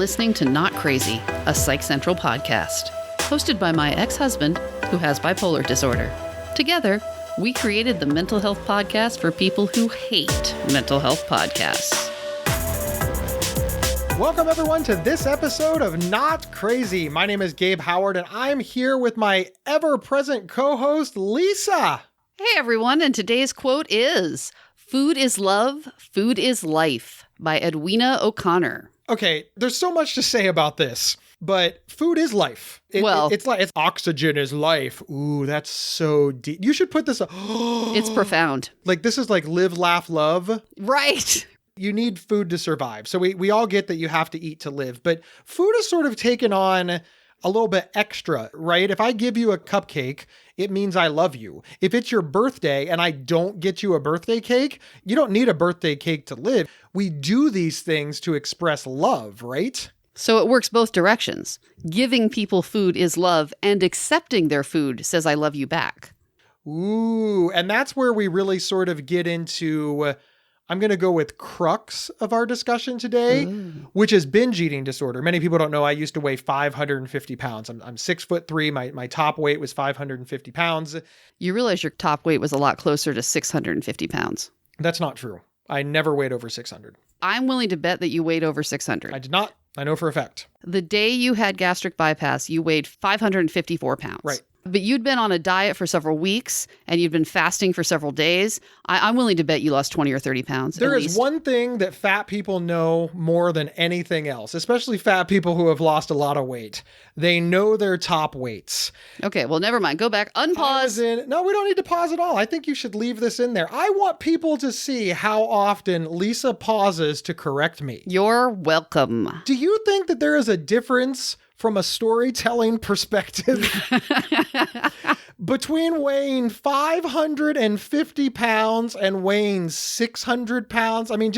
listening to Not Crazy, a Psych Central podcast, hosted by my ex-husband who has bipolar disorder. Together, we created the mental health podcast for people who hate mental health podcasts. Welcome, everyone, to this episode of Not Crazy. My name is Gabe Howard, and I'm here with my ever-present co-host, Lisa. Hey, everyone, and today's quote is, "Food is love, food is life," by Edwina O'Connor. Okay, there's so much to say about this, but food is life. It's oxygen is life. Ooh, that's so deep. You should put this. It's profound. Like, this is like live, laugh, love. Right. You need food to survive. So we all get that you have to eat to live, but food has sort of taken on a little bit extra, right? If I give you a cupcake, it means I love you. If it's your birthday and I don't get you a birthday cake, you don't need a birthday cake to live. We do these things to express love, right? So it works both directions. Giving people food is love, and accepting their food says I love you back. Ooh, and that's where we really sort of get into, I'm going to go with crux of our discussion today, which is binge eating disorder. Many people don't know I used to weigh 550 pounds. I'm 6'3". My top weight was 550 pounds. You realize your top weight was a lot closer to 650 pounds. That's not true. I never weighed over 600. I'm willing to bet that you weighed over 600. I did not. I know for a fact. The day you had gastric bypass, you weighed 554 pounds. Right. But you'd been on a diet for several weeks and you'd been fasting for several days. I'm willing to bet you lost 20 or 30 pounds. There is one thing that fat people know more than anything else, especially fat people who have lost a lot of weight. They know their top weights. Okay, well, never mind. Go back. Unpause. No, we don't need to pause at all. I think you should leave this in there. I want people to see how often Lisa pauses to correct me. You're welcome. Do you think that there is a difference from a storytelling perspective between weighing 550 pounds and weighing 600 pounds? I mean,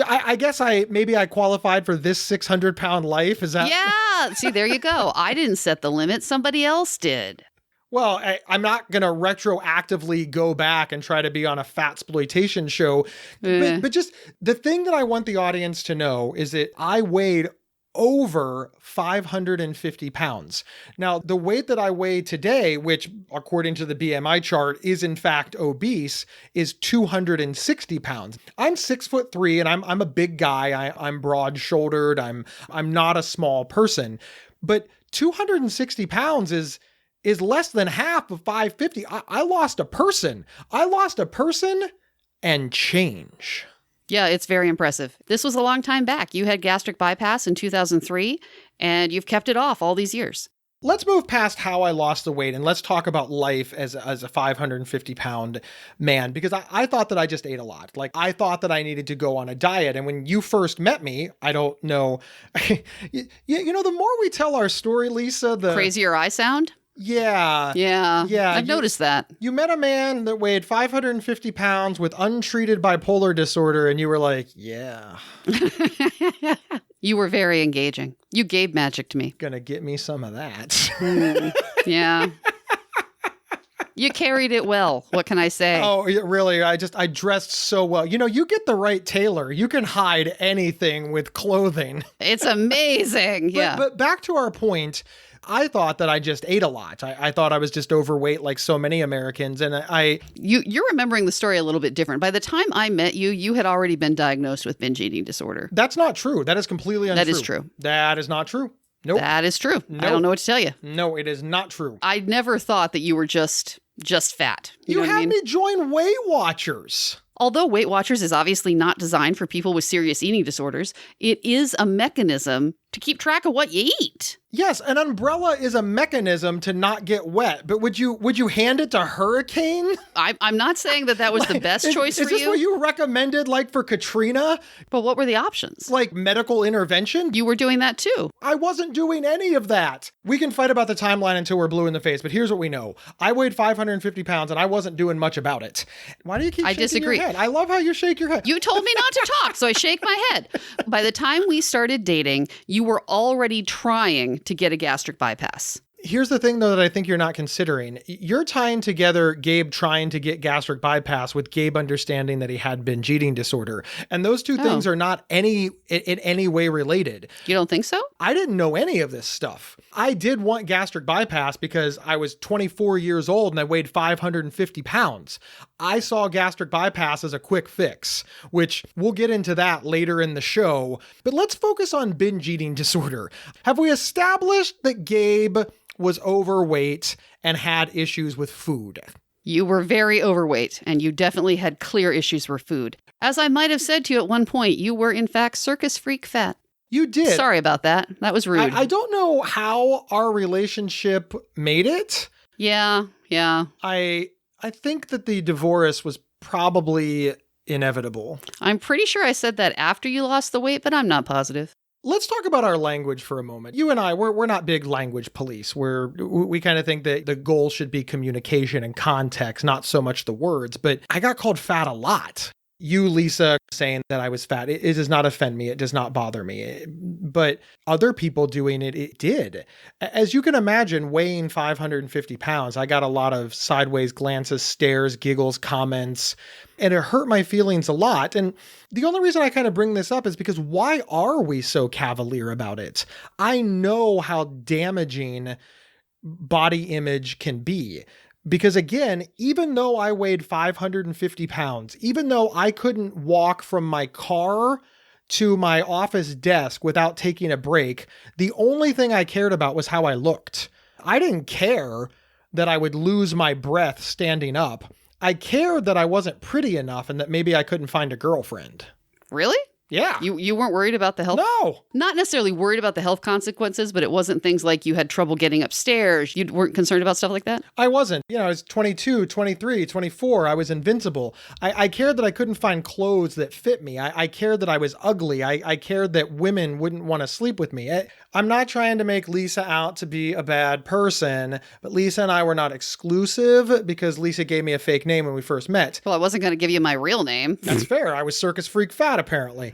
I guess maybe I qualified for this 600-pound life. Is that? Yeah. See, there you go. I didn't set the limit. Somebody else did. Well, I'm not going to retroactively go back and try to be on a fatsploitation show. But just the thing that I want the audience to know is that I weighed over 550 pounds. Now, the weight that I weigh today, which according to the BMI chart is in fact obese, is 260 pounds. I'm 6'3" and I'm a big guy. I'm broad shouldered. I'm not a small person, but 260 pounds is less than half of 550. I lost a person. I lost a person and change. Yeah, it's very impressive. This was a long time back. You had gastric bypass in 2003, and you've kept it off all these years. Let's move past how I lost the weight, and let's talk about life as a 550-pound man, because I thought that I just ate a lot. Like, I thought that I needed to go on a diet, and when you first met me, I don't know, you know, the more we tell our story, Lisa, the crazier I sound? Yeah. I've noticed that. You met a man that weighed 550 pounds with untreated bipolar disorder, and you were like, yeah. You were very engaging. You Gabe magicked me. Gonna get me some of that. Yeah. You carried it well. What can I say? Oh, really? I dressed so well. You know, you get the right tailor. You can hide anything with clothing. It's amazing. Yeah. But back to our point, I thought that I just ate a lot. I thought I was just overweight like so many Americans. And You're remembering the story a little bit different. By the time I met you, you had already been diagnosed with binge eating disorder. That's not true. That is completely untrue. That is true. That is not true. Nope. That is true. Nope. I don't know what to tell you. No, it is not true. I never thought that you were just fat. You know what had I mean? me join Weight Watchers. Although Weight Watchers is obviously not designed for people with serious eating disorders, it is a mechanism to keep track of what you eat. Yes, an umbrella is a mechanism to not get wet, but would you hand it to Hurricane? I'm not saying that was the best choice for you. Is this what you recommended, like for Katrina? But what were the options? Like medical intervention? You were doing that too. I wasn't doing any of that. We can fight about the timeline until we're blue in the face, but here's what we know. I weighed 550 pounds and I wasn't doing much about it. Why do you keep shaking your head? I love how you shake your head. You told me not to talk, so I shake my head. By the time we started dating, you were already trying to get a gastric bypass. Here's the thing, though, that I think you're not considering. You're tying together Gabe trying to get gastric bypass with Gabe understanding that he had binge eating disorder. And those two things are not in any way related. You don't think so? I didn't know any of this stuff. I did want gastric bypass because I was 24 years old and I weighed 550 pounds. I saw gastric bypass as a quick fix, which we'll get into that later in the show. But let's focus on binge eating disorder. Have we established that Gabe was overweight and had issues with food? You were very overweight, and you definitely had clear issues with food. As I might have said to you at one point, you were in fact circus freak fat. You did. Sorry about that. That was rude. I don't know how our relationship made it. Yeah. I think that the divorce was probably inevitable. I'm pretty sure I said that after you lost the weight, but I'm not positive. Let's talk about our language for a moment. You and I, we're not big language police. We kind of think that the goal should be communication and context, not so much the words. But I got called fat a lot. You, Lisa, saying that I was fat, it does not offend me. It does not bother me. But other people doing it, it did. As you can imagine, weighing 550 pounds, I got a lot of sideways glances, stares, giggles, comments, and it hurt my feelings a lot. And the only reason I kind of bring this up is because why are we so cavalier about it? I know how damaging body image can be. Because again, even though I weighed 550 pounds, even though I couldn't walk from my car to my office desk without taking a break, the only thing I cared about was how I looked. I didn't care that I would lose my breath standing up. I cared that I wasn't pretty enough and that maybe I couldn't find a girlfriend. Really? Yeah. You weren't worried about the health? No. Not necessarily worried about the health consequences, but it wasn't things like you had trouble getting upstairs. You weren't concerned about stuff like that? I wasn't. I was 22, 23, 24. I was invincible. I cared that I couldn't find clothes that fit me. I cared that I was ugly. I cared that women wouldn't want to sleep with me. I'm not trying to make Lisa out to be a bad person, but Lisa and I were not exclusive because Lisa gave me a fake name when we first met. Well, I wasn't going to give you my real name. That's fair. I was circus freak fat, apparently.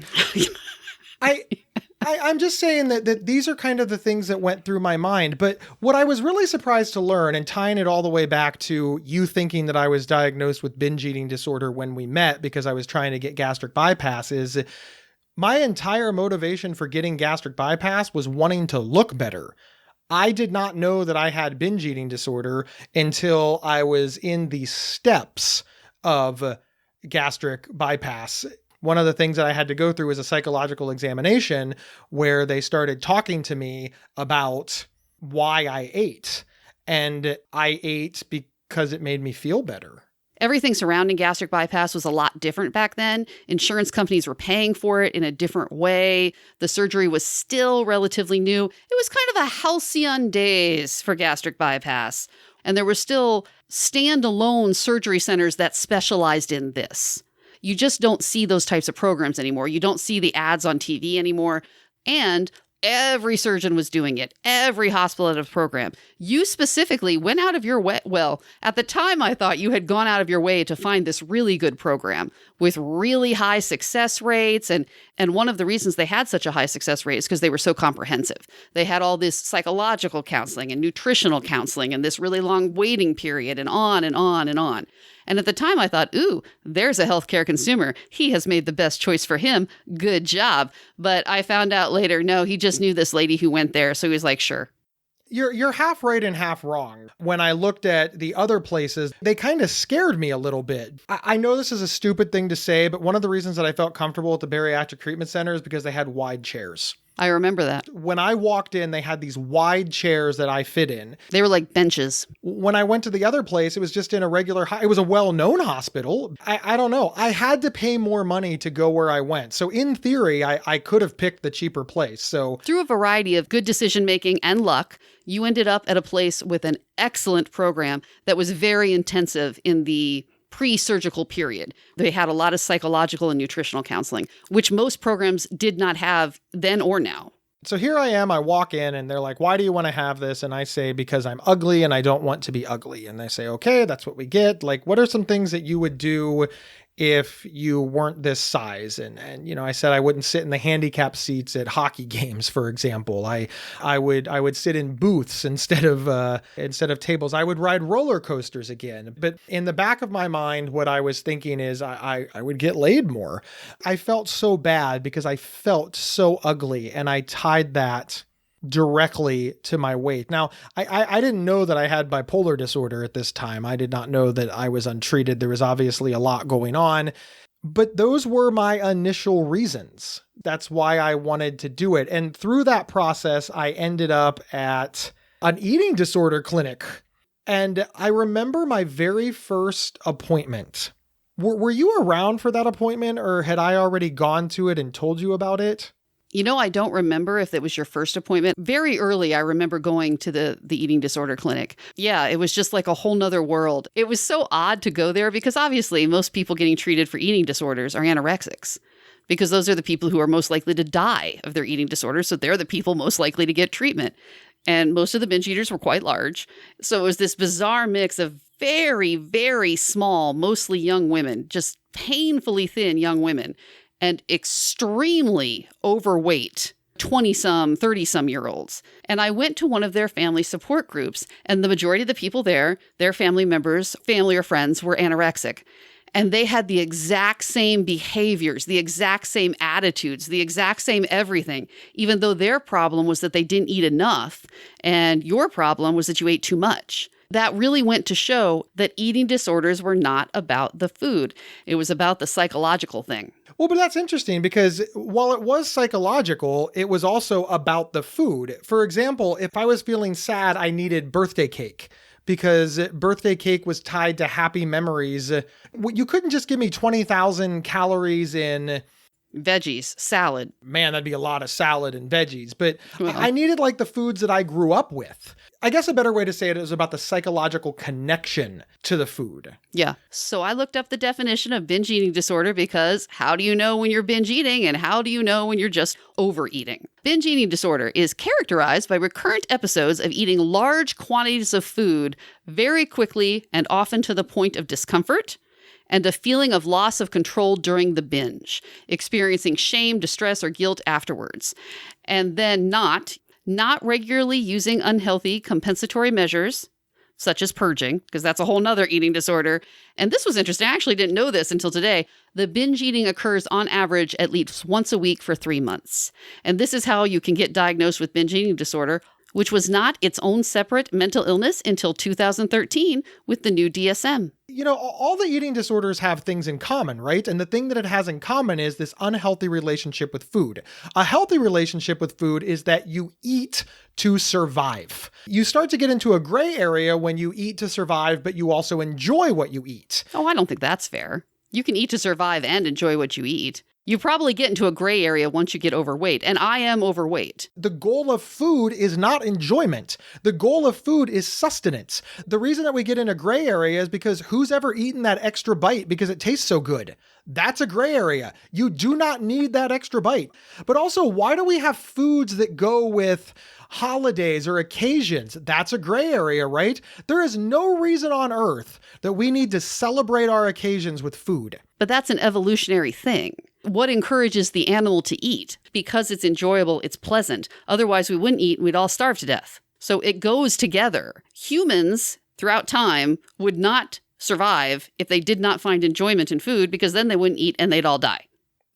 I'm just saying that these are kind of the things that went through my mind. But what I was really surprised to learn, and tying it all the way back to you thinking that I was diagnosed with binge eating disorder when we met because I was trying to get gastric bypass, is my entire motivation for getting gastric bypass was wanting to look better. I did not know that I had binge eating disorder until I was in the steps of gastric bypass. One of the things that I had to go through was a psychological examination where they started talking to me about why I ate. And I ate because it made me feel better. Everything surrounding gastric bypass was a lot different back then. Insurance companies were paying for it in a different way. The surgery was still relatively new. It was kind of a halcyon days for gastric bypass. And there were still standalone surgery centers that specialized in this. You just don't see those types of programs anymore. You don't see the ads on TV anymore. And every surgeon was doing it. Every hospital had a program. You specifically went out of your way. Well, at the time, I thought you had gone out of your way to find this really good program with really high success rates. And one of the reasons they had such a high success rate is because they were so comprehensive. They had all this psychological counseling and nutritional counseling and this really long waiting period and on and on and on. And at the time I thought, ooh, there's a healthcare consumer. He has made the best choice for him. Good job. But I found out later, no, he just knew this lady who went there. So he was like, sure. You're half right and half wrong. When I looked at the other places, they kind of scared me a little bit. I know this is a stupid thing to say, but one of the reasons that I felt comfortable at the bariatric treatment center is because they had wide chairs. I remember that. When I walked in, they had these wide chairs that I fit in. They were like benches. When I went to the other place, it was just in a regular, it was a well-known hospital. I don't know. I had to pay more money to go where I went. So in theory, I could have picked the cheaper place. So through a variety of good decision-making and luck, you ended up at a place with an excellent program that was very intensive in the pre-surgical period. They had a lot of psychological and nutritional counseling, which most programs did not have then or now. So here I am, I walk in and they're like, why do you want to have this? And I say, because I'm ugly and I don't want to be ugly. And they say, okay, that's what we get. Like, what are some things that you would do if you weren't this size. And I said I wouldn't sit in the handicap seats at hockey games, for example. I would sit in booths instead of tables. I would ride roller coasters again. But in the back of my mind, what I was thinking is I would get laid more. I felt so bad because I felt so ugly, and I tied that directly to my weight. Now, I didn't know that I had bipolar disorder at this time. I did not know that I was untreated. There was obviously a lot going on, but those were my initial reasons. That's why I wanted to do it. And through that process, I ended up at an eating disorder clinic. And I remember my very first appointment. Were you around for that appointment, or had I already gone to it and told you about it? I don't remember if it was your first appointment. Very early, I remember going to the eating disorder clinic. Yeah, it was just like a whole nother world. It was so odd to go there because obviously most people getting treated for eating disorders are anorexics, because those are the people who are most likely to die of their eating disorder. So they're the people most likely to get treatment. And most of the binge eaters were quite large. So it was this bizarre mix of very, very small, mostly young women, just painfully thin young women, and extremely overweight 20-some, 30-some year olds. And I went to one of their family support groups, and the majority of the people there, their family members, family or friends, were anorexic. And they had the exact same behaviors, the exact same attitudes, the exact same everything, even though their problem was that they didn't eat enough, and your problem was that you ate too much. That really went to show that eating disorders were not about the food. It was about the psychological thing. Well, but that's interesting because while it was psychological, it was also about the food. For example, if I was feeling sad, I needed birthday cake because birthday cake was tied to happy memories. You couldn't just give me 20,000 calories in veggies, salad. Man, that'd be a lot of salad and veggies. But I needed like the foods that I grew up with. I guess a better way to say it is about the psychological connection to the food. Yeah. So I looked up the definition of binge eating disorder because how do you know when you're binge eating and how do you know when you're just overeating? Binge eating disorder is characterized by recurrent episodes of eating large quantities of food very quickly and often to the point of discomfort, and a feeling of loss of control during the binge, experiencing shame, distress, or guilt afterwards. And then not regularly using unhealthy compensatory measures, such as purging, because that's a whole nother eating disorder. And this was interesting. I actually didn't know this until today. The binge eating occurs on average at least once a week for 3 months. And this is how you can get diagnosed with binge eating disorder, which was not its own separate mental illness until 2013 with the new DSM. All the eating disorders have things in common, right? And the thing that it has in common is this unhealthy relationship with food. A healthy relationship with food is that you eat to survive. You start to get into a gray area when you eat to survive, but you also enjoy what you eat. Oh, I don't think that's fair. You can eat to survive and enjoy what you eat. You probably get into a gray area once you get overweight, and I am overweight. The goal of food is not enjoyment. The goal of food is sustenance. The reason that we get in a gray area is because who's ever eaten that extra bite because it tastes so good? That's a gray area. You do not need that extra bite. But also, why do we have foods that go with holidays or occasions? That's a gray area, right? There is no reason on earth that we need to celebrate our occasions with food. But that's an evolutionary thing. What encourages the animal to eat? Because it's enjoyable, it's pleasant. Otherwise, we wouldn't eat and we'd all starve to death. So it goes together. Humans, throughout time, would not survive if they did not find enjoyment in food, because then they wouldn't eat and they'd all die.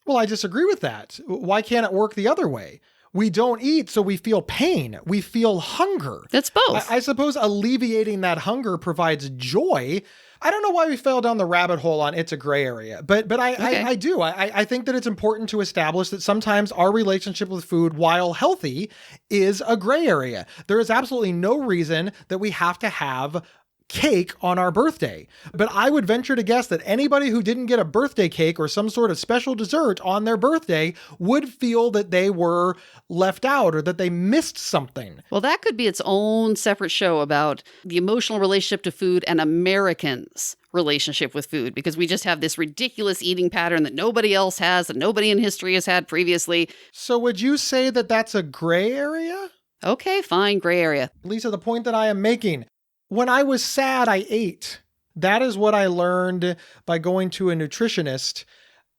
Well, I disagree with that. Why can't it work the other way? We don't eat, so we feel pain. We feel hunger. That's both. I suppose alleviating that hunger provides joy. I don't know why we fell down the rabbit hole on it's a gray area, but I do. I think that it's important to establish that sometimes our relationship with food, while healthy, is a gray area. There is absolutely no reason that we have to have cake on our birthday. But I would venture to guess that anybody who didn't get a birthday cake or some sort of special dessert on their birthday would feel that they were left out or that they missed something. Well, that could be its own separate show about the emotional relationship to food and Americans' relationship with food, because we just have this ridiculous eating pattern that nobody else has, that nobody in history has had previously. So would you say that that's a gray area? Okay, fine, gray area. Lisa, the point that I am making, when I was sad, I ate. That is what I learned by going to a nutritionist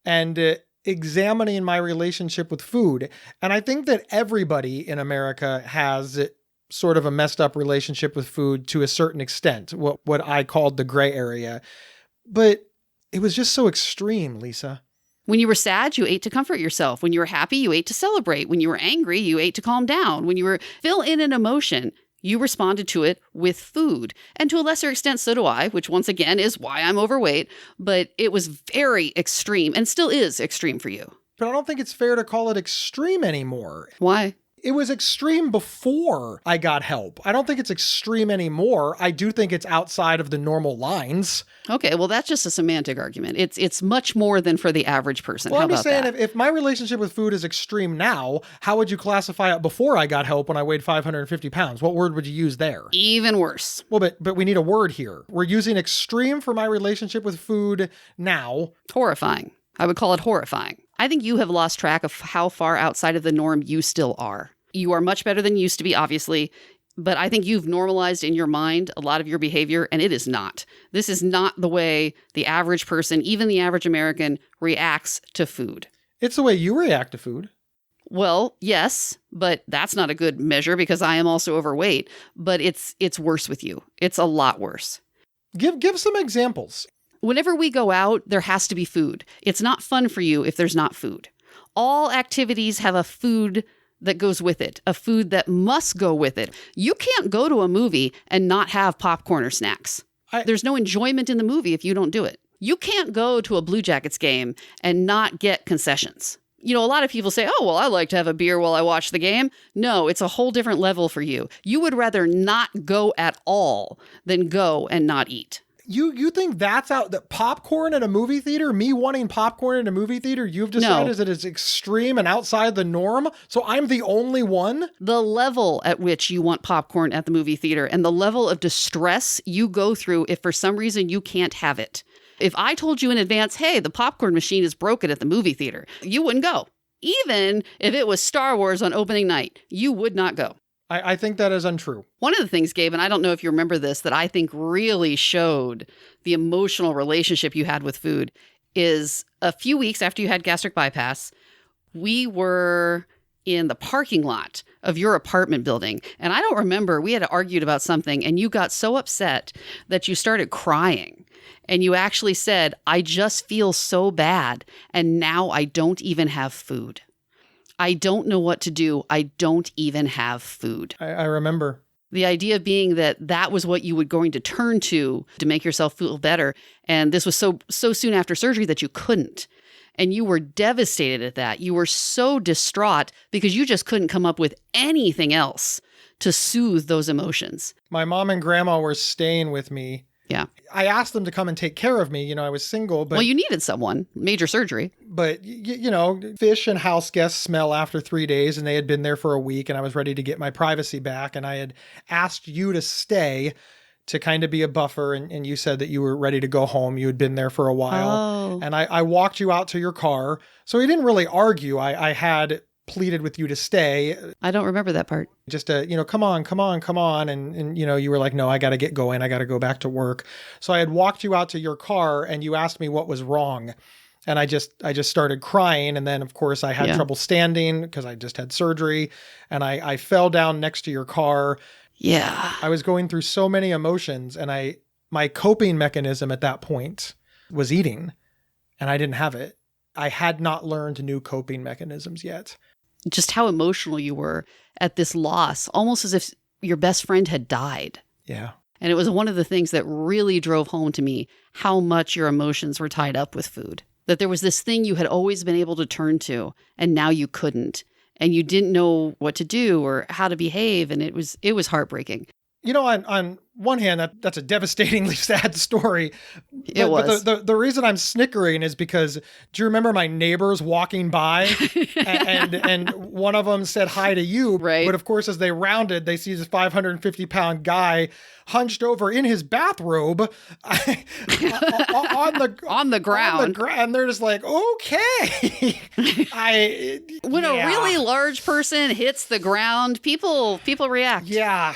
and examining my relationship with food. And I think that everybody in America has sort of a messed up relationship with food to a certain extent, what I called the gray area. But it was just so extreme, Lisa. When you were sad, you ate to comfort yourself. When you were happy, you ate to celebrate. When you were angry, you ate to calm down. When you were fill in an emotion, you responded to it with food. And to a lesser extent, so do I, which once again is why I'm overweight. But it was very extreme and still is extreme for you. But I don't think it's fair to call it extreme anymore. Why? It was extreme before I got help. I don't think it's extreme anymore. I do think it's outside of the normal lines. Okay, well, that's just a semantic argument. It's much more than for the average person. Well, How I'm just about saying, that? if my relationship with food is extreme now, how would you classify it before I got help when I weighed 550 pounds? What word would you use there? Even worse. Well, but we need a word here. We're using extreme for my relationship with food now. Horrifying. I would call it horrifying. I think you have lost track of how far outside of the norm you still are. You are much better than you used to be, obviously, but I think you've normalized in your mind a lot of your behavior, and it is not. This is not the way the average person, even the average American, reacts to food. It's the way you react to food. Well, yes, but that's not a good measure because I am also overweight, but it's worse with you. It's a lot worse. Give some examples. Whenever we go out, there has to be food. It's not fun for you if there's not food. All activities have a food that goes with it, a food that must go with it. You can't go to a movie and not have popcorn or snacks. There's no enjoyment in the movie if you don't do it. You can't go to a Blue Jackets game and not get concessions. You know, a lot of people say, oh, well, I like to have a beer while I watch the game. No, it's a whole different level for you. You would rather not go at all than go and not eat. You think that's out, that popcorn at a movie theater, me wanting popcorn in a movie theater, you've decided that it's extreme and outside the norm? So I'm the only one? The level at which you want popcorn at the movie theater and the level of distress you go through if for some reason you can't have it. If I told you in advance, hey, the popcorn machine is broken at the movie theater, you wouldn't go. Even if it was Star Wars on opening night, you would not go. I think that is untrue. One of the things, Gabe, and I don't know if you remember this, that I think really showed the emotional relationship you had with food is a few weeks after you had gastric bypass, we were in the parking lot of your apartment building. And I don't remember, we had argued about something and you got so upset that you started crying. And you actually said, I just feel so bad. And now I don't even have food. I don't know what to do. I don't even have food. I remember. The idea being that was what you were going to turn to make yourself feel better. And this was so soon after surgery that you couldn't. And you were devastated at that. You were so distraught because you just couldn't come up with anything else to soothe those emotions. My mom and grandma were staying with me. Yeah. I asked them to come and take care of me. You know, I was single, but... Well, you needed someone. Major surgery. But, you know, fish and house guests smell after 3 days, and they had been there for a week, and I was ready to get my privacy back, and I had asked you to stay to kind of be a buffer, and you said that you were ready to go home. You had been there for a while. Oh. And I walked you out to your car. So we didn't really argue. I had pleaded with you to stay. I don't remember that part. Just come on. And you know, you were like, no, I got to get going. I got to go back to work. So I had walked you out to your car and you asked me what was wrong. And I just started crying. And then of course I had trouble standing because I just had surgery and I fell down next to your car. Yeah. I was going through so many emotions and my coping mechanism at that point was eating and I didn't have it. I had not learned new coping mechanisms yet. Just how emotional you were at this loss, almost as if your best friend had died. Yeah. And it was one of the things that really drove home to me how much your emotions were tied up with food. That there was this thing you had always been able to turn to, and now you couldn't. And you didn't know what to do or how to behave, and it was You heartbreaking. know, on one hand, that's a devastatingly sad story. It was. But the reason I'm snickering is because, do you remember my neighbors walking by and one of them said hi to you? Right. But of course, as they rounded, they see this 550-pound guy hunched over in his bathrobe on the ground. And they're just like, okay. When a really large person hits the ground, people react. Yeah.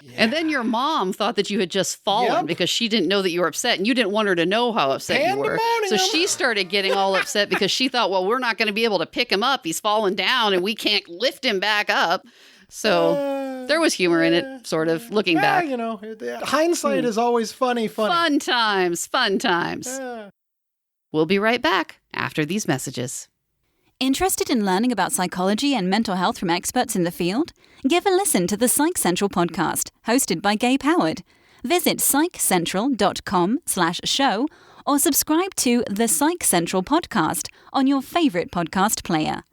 Yeah. And then your mom thought that you had just fallen because she didn't know that you were upset, and you didn't want her to know how upset you were. So she started getting all upset because she thought, well, we're not going to be able to pick him up. He's fallen down and we can't lift him back up. So there was humor in it, sort of, looking back. You know, hindsight is always funny. Fun times. We'll be right back after these messages. Interested in learning about psychology and mental health from experts in the field? Give a listen to the Psych Central Podcast, hosted by Gabe Howard. Visit psychcentral.com/show or subscribe to the Psych Central Podcast on your favorite podcast player.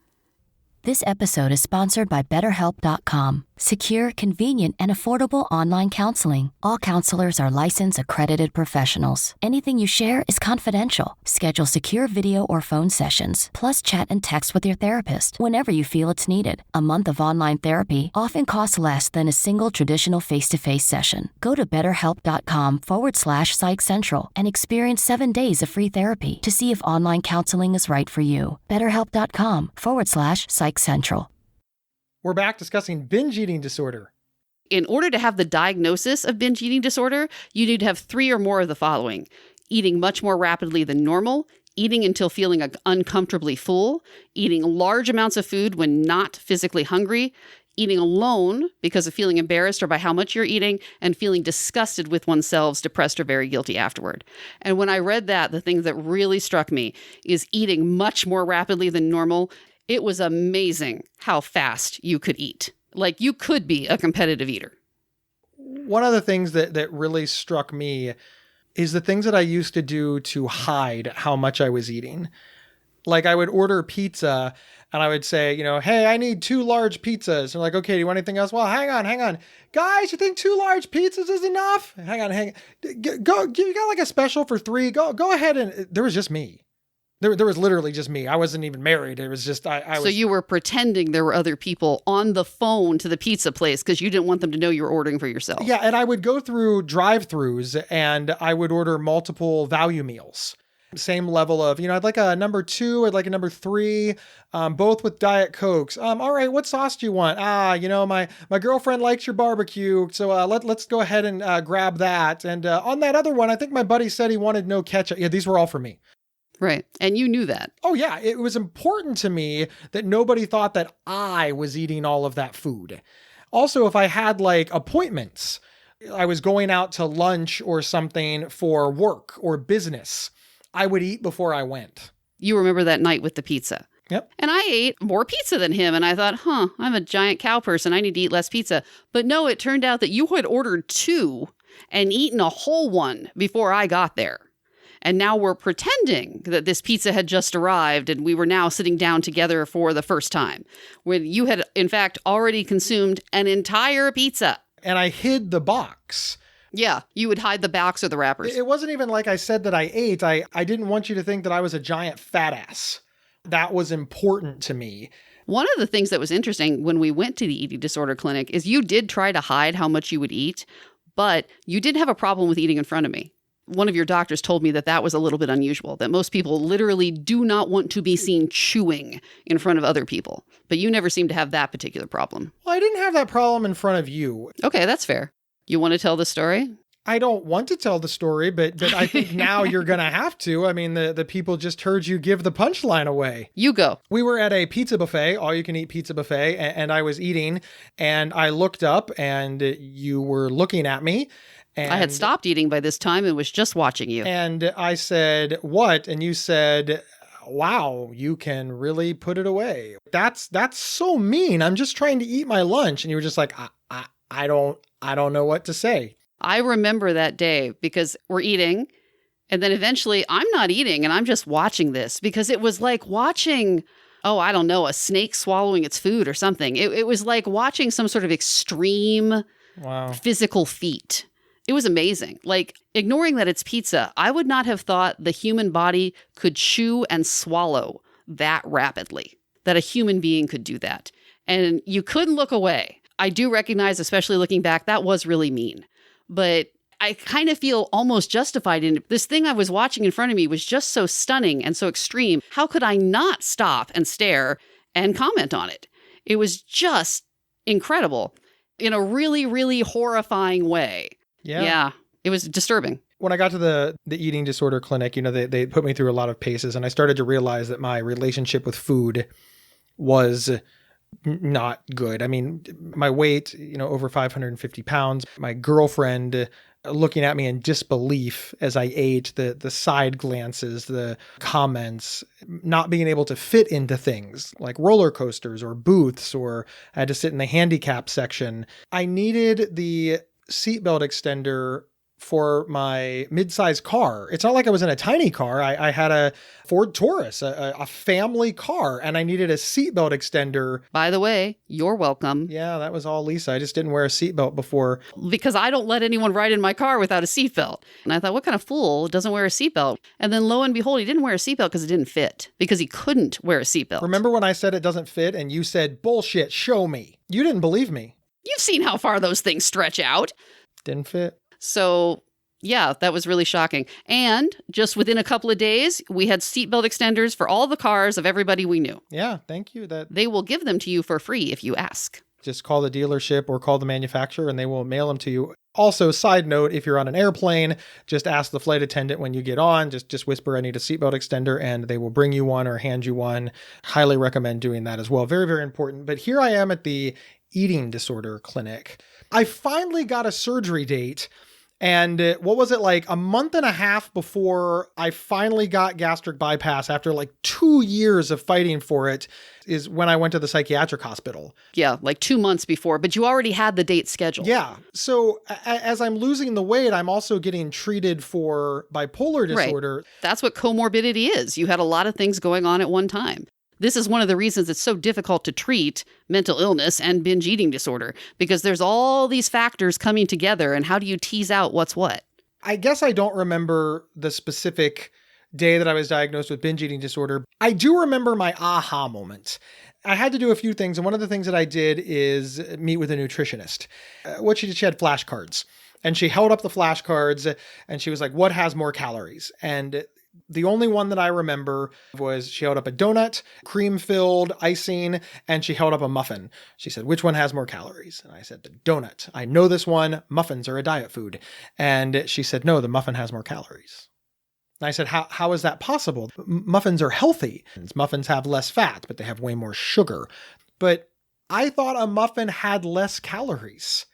This episode is sponsored by BetterHelp.com. Secure, convenient, and affordable online counseling. All counselors are licensed, accredited professionals. Anything you share is confidential. Schedule secure video or phone sessions, plus chat and text with your therapist whenever you feel it's needed. A month of online therapy often costs less than a single traditional face-to-face session. Go to BetterHelp.com/Psych Central and experience 7 days of free therapy to see if online counseling is right for you. BetterHelp.com/Psych Central. We're back discussing binge eating disorder. In order to have the diagnosis of binge eating disorder, you need to have 3 or more of the following: eating much more rapidly than normal, eating until feeling uncomfortably full, eating large amounts of food when not physically hungry, eating alone because of feeling embarrassed or by how much you're eating, and feeling disgusted with oneself, depressed, or very guilty afterward. And when I read that, the thing that really struck me is eating much more rapidly than normal. It was amazing how fast you could eat. Like, you could be a competitive eater. One of the things that really struck me is the things that I used to do to hide how much I was eating. Like, I would order pizza and I would say, hey, I need 2 large pizzas. And they're like, okay, do you want anything else? Well, hang on. Guys, you think 2 large pizzas is enough? Hang on. Go, you got like a special for 3? Go ahead. And there was just me. There was literally just me. I wasn't even married. It was just, I was. So you were pretending there were other people on the phone to the pizza place because you didn't want them to know you were ordering for yourself. Yeah. And I would go through drive-thrus and I would order multiple value meals. Same level of, I'd like a number 2, I'd like a number 3, both with Diet Cokes. All right, what sauce do you want? My girlfriend likes your barbecue, so let's go ahead and grab that. And on that other one, I think my buddy said he wanted no ketchup. Yeah, these were all for me. Right. And you knew that. Oh, yeah. It was important to me that nobody thought that I was eating all of that food. Also, if I had like appointments, I was going out to lunch or something for work or business, I would eat before I went. You remember that night with the pizza. Yep. And I ate more pizza than him. And I thought, I'm a giant cow person. I need to eat less pizza. But no, it turned out that you had ordered 2 and eaten a whole one before I got there. And now we're pretending that this pizza had just arrived and we were now sitting down together for the first time, when you had, in fact, already consumed an entire pizza. And I hid the box. Yeah, you would hide the box or the wrappers. It wasn't even like I said that I ate. I didn't want you to think that I was a giant fat ass. That was important to me. One of the things that was interesting when we went to the eating disorder clinic is you did try to hide how much you would eat, but you didn't have a problem with eating in front of me. One of your doctors told me that was a little bit unusual, that most people literally do not want to be seen chewing in front of other people. But you never seemed to have that particular problem. Well, I didn't have that problem in front of you. Okay, that's fair. You want to tell the story? I don't want to tell the story, but I think now you're going to have to. I mean, the people just heard you give the punchline away. You go. We were at a pizza buffet, all-you-can-eat pizza buffet, and I was eating, and I looked up, and you were looking at me. And I had stopped eating by this time and was just watching you. And I said, what? And you said, wow, you can really put it away. That's so mean. I'm just trying to eat my lunch. And you were just like, I don't know what to say. I remember that day because we're eating and then eventually I'm not eating and I'm just watching this because it was like watching, I don't know, a snake swallowing its food or something. It was like watching some sort of extreme physical feat. It was amazing. Like, ignoring that it's pizza, I would not have thought the human body could chew and swallow that rapidly, that a human being could do that. And you couldn't look away. I do recognize, especially looking back, that was really mean. But I kind of feel almost justified in it. This thing I was watching in front of me was just so stunning and so extreme. How could I not stop and stare and comment on it? It was just incredible. in a really, really horrifying way. Yeah. It was disturbing. When I got to the eating disorder clinic, they put me through a lot of paces, and I started to realize that my relationship with food was not good. I mean, my weight, over 550 pounds, my girlfriend looking at me in disbelief as I ate, the side glances, the comments, not being able to fit into things like roller coasters or booths, or I had to sit in the handicap section. I needed the seatbelt extender for my mid-sized car. It's not like I was in a tiny car. I had a Ford Taurus, a family car, and I needed a seatbelt extender. By the way, you're welcome. Yeah, that was all Lisa. I just didn't wear a seatbelt before. Because I don't let anyone ride in my car without a seatbelt. And I thought, what kind of fool doesn't wear a seatbelt? And then lo and behold, he didn't wear a seatbelt because it didn't fit. Because he couldn't wear a seatbelt. Remember when I said it doesn't fit and you said, bullshit, show me. You didn't believe me. You've seen how far those things stretch out. Didn't fit. So, yeah, that was really shocking. And just within a couple of days, we had seatbelt extenders for all the cars of everybody we knew. Yeah, thank you. They will give them to you for free if you ask. Just call the dealership or call the manufacturer and they will mail them to you. Also, side note, if you're on an airplane, just ask the flight attendant when you get on, just whisper, I need a seatbelt extender, and they will bring you one or hand you one. Highly recommend doing that as well. Very, very important. But here I am at the eating disorder clinic. I finally got a surgery date. And what was it, like a month and a half before I finally got gastric bypass after like 2 years of fighting for it is when I went to the psychiatric hospital. Yeah, like 2 months before, but you already had the date scheduled. Yeah. So as I'm losing the weight, I'm also getting treated for bipolar disorder. Right. That's what comorbidity is. You had a lot of things going on at one time. This is one of the reasons it's so difficult to treat mental illness and binge eating disorder, because there's all these factors coming together, and how do you tease out what's what? I guess I don't remember the specific day that I was diagnosed with binge eating disorder. I do remember my aha moment. I had to do a few things, and one of the things that I did is meet with a nutritionist. What she did, she had flashcards, and she held up the flashcards, and she was like, what has more calories? And the only one that I remember was she held up a donut, cream-filled icing, and she held up a muffin. She said, which one has more calories? And I said, the donut. I know this one. Muffins are a diet food. And she said, no, the muffin has more calories. And I said, how is that possible? Muffins are healthy. Muffins have less fat, but they have way more sugar. But I thought a muffin had less calories.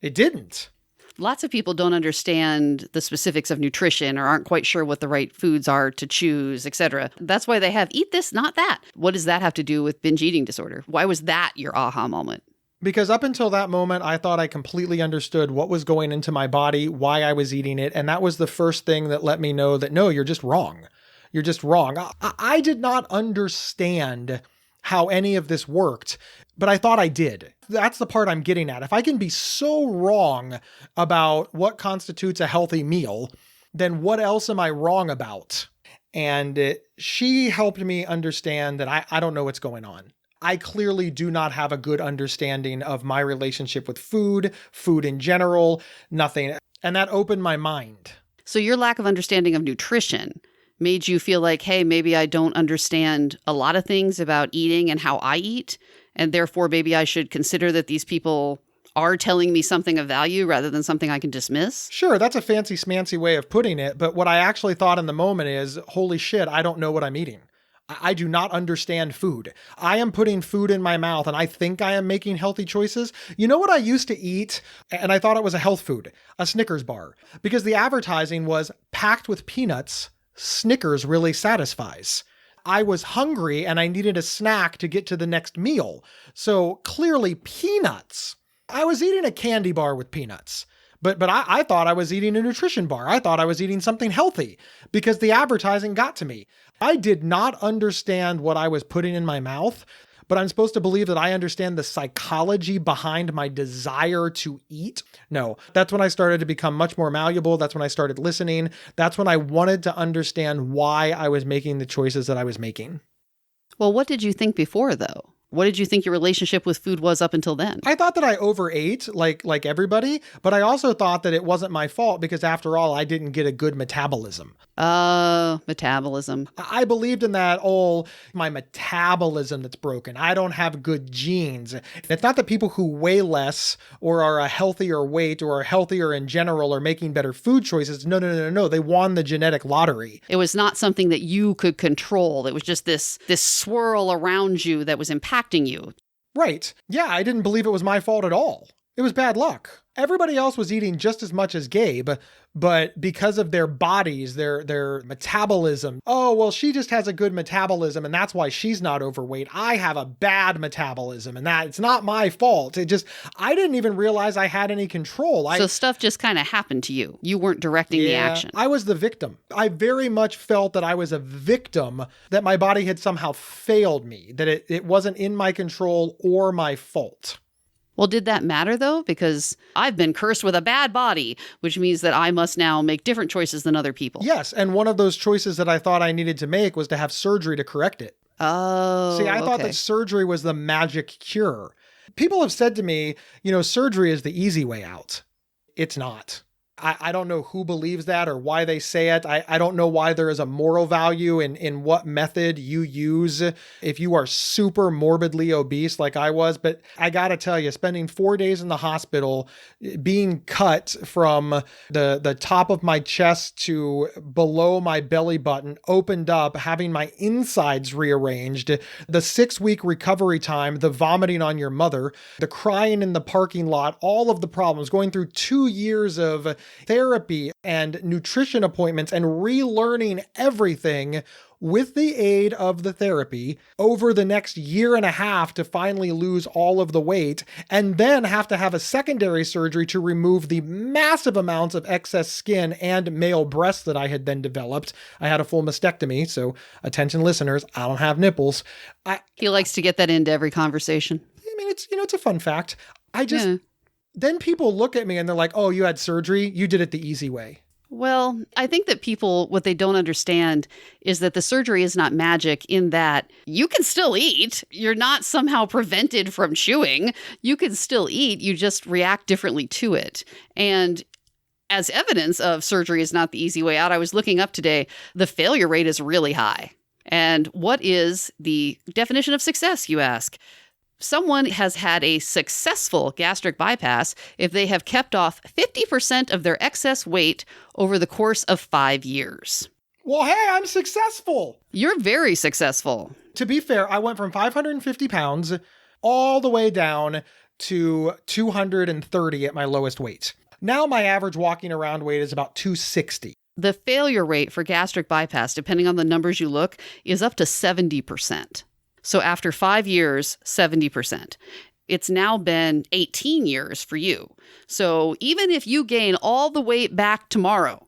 It didn't. Lots of people don't understand the specifics of nutrition or aren't quite sure what the right foods are to choose, etc. That's why they have eat this, not that. What does that have to do with binge eating disorder? Why was that your aha moment? Because up until that moment, I thought I completely understood what was going into my body, why I was eating it. And that was the first thing that let me know that, no, you're just wrong. You're just wrong. I did not understand how any of this worked, but I thought I did. That's the part I'm getting at. If I can be so wrong about what constitutes a healthy meal, then what else am I wrong about? And she helped me understand that I don't know what's going on. I clearly do not have a good understanding of my relationship with food in general, nothing. And that opened my mind. So your lack of understanding of nutrition made you feel like, hey, maybe I don't understand a lot of things about eating and how I eat, and therefore maybe I should consider that these people are telling me something of value rather than something I can dismiss? Sure, that's a fancy smancy way of putting it, but what I actually thought in the moment is, holy shit, I don't know what I'm eating. I do not understand food. I am putting food in my mouth and I think I am making healthy choices. You know what I used to eat? And I thought it was a health food, a Snickers bar, because the advertising was packed with peanuts. Snickers really satisfies. I was hungry and I needed a snack to get to the next meal. So clearly peanuts. I was eating a candy bar with peanuts. But I thought I was eating a nutrition bar. I thought I was eating something healthy because the advertising got to me. I did not understand what I was putting in my mouth, but I'm supposed to believe that I understand the psychology behind my desire to eat. No, that's when I started to become much more malleable. That's when I started listening. That's when I wanted to understand why I was making the choices that I was making. Well, what did you think before, though? What did you think your relationship with food was up until then? I thought that I overate like everybody, but I also thought that it wasn't my fault because after all, I didn't get a good metabolism. Metabolism. I believed in that my metabolism that's broken. I don't have good genes. It's not that people who weigh less or are a healthier weight or are healthier in general are making better food choices. No. They won the genetic lottery. It was not something that you could control. It was just this swirl around you that was impacting you. Right. Yeah, I didn't believe it was my fault at all. It was bad luck. Everybody else was eating just as much as Gabe, but because of their bodies, their metabolism, oh, well, she just has a good metabolism and that's why she's not overweight. I have a bad metabolism and that it's not my fault. I didn't even realize I had any control. So stuff just kind of happened to you. You weren't directing the action. I was the victim. I very much felt that I was a victim, that my body had somehow failed me, that it wasn't in my control or my fault. Well, did that matter, though? Because I've been cursed with a bad body, which means that I must now make different choices than other people. Yes, and one of those choices that I thought I needed to make was to have surgery to correct it. Oh, See, I thought that surgery was the magic cure. People have said to me, surgery is the easy way out. It's not. I don't know who believes that or why they say it. I don't know why there is a moral value in what method you use if you are super morbidly obese like I was. But I got to tell you, spending 4 days in the hospital, being cut from the top of my chest to below my belly button, opened up, having my insides rearranged, the 6-week recovery time, the vomiting on your mother, the crying in the parking lot, all of the problems, going through 2 years of therapy and nutrition appointments and relearning everything with the aid of the therapy over the next 1.5 years to finally lose all of the weight, and then have to have a secondary surgery to remove the massive amounts of excess skin and male breasts that I had then developed. I had a full mastectomy, so attention listeners, I don't have nipples. He likes to get that into every conversation. I mean, it's a fun fact. Then people look at me and they're like, oh, you had surgery? You did it the easy way. Well, I think that people, what they don't understand is that the surgery is not magic in that you can still eat. You're not somehow prevented from chewing. You can still eat. You just react differently to it. And as evidence of surgery is not the easy way out, I was looking up today, the failure rate is really high. And what is the definition of success, you ask? Someone has had a successful gastric bypass if they have kept off 50% of their excess weight over the course of 5 years. Well, hey, I'm successful. You're very successful. To be fair, I went from 550 pounds all the way down to 230 at my lowest weight. Now my average walking around weight is about 260. The failure rate for gastric bypass, depending on the numbers you look, is up to 70%. So after 5 years, 70%. It's now been 18 years for you. So even if you gain all the weight back tomorrow,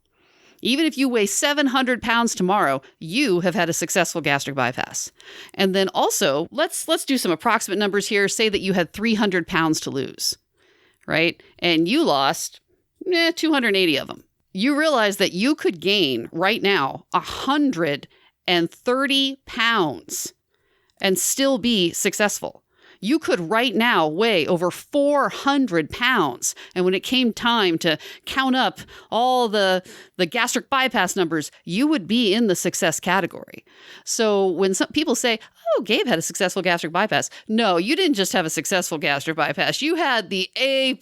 even if you weigh 700 pounds tomorrow, you have had a successful gastric bypass. And then also, let's do some approximate numbers here. Say that you had 300 pounds to lose, right? And you lost 280 of them. You realize that you could gain right now 130 pounds and still be successful. You could right now weigh over 400 pounds. And when it came time to count up all the gastric bypass numbers, you would be in the success category. So when some people say, oh, Gabe had a successful gastric bypass. No, you didn't just have a successful gastric bypass. You had the A+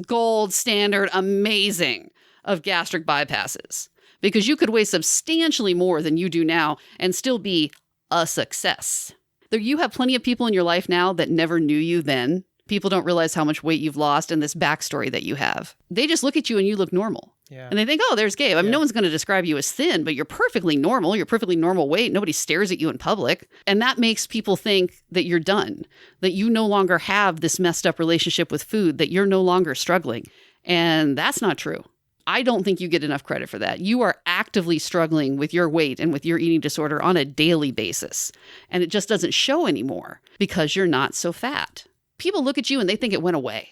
gold standard amazing of gastric bypasses, because you could weigh substantially more than you do now and still be a success. You have plenty of people in your life now that never knew you then. People don't realize how much weight you've lost and this backstory that you have. They just look at you and you look normal. Yeah. And they think, oh, there's Gabe. I mean, no one's going to describe you as thin, but you're perfectly normal. You're perfectly normal weight. Nobody stares at you in public. And that makes people think that you're done, that you no longer have this messed up relationship with food, that you're no longer struggling. And that's not true. I don't think you get enough credit for that. You are actively struggling with your weight and with your eating disorder on a daily basis. And it just doesn't show anymore because you're not so fat. People look at you and they think it went away.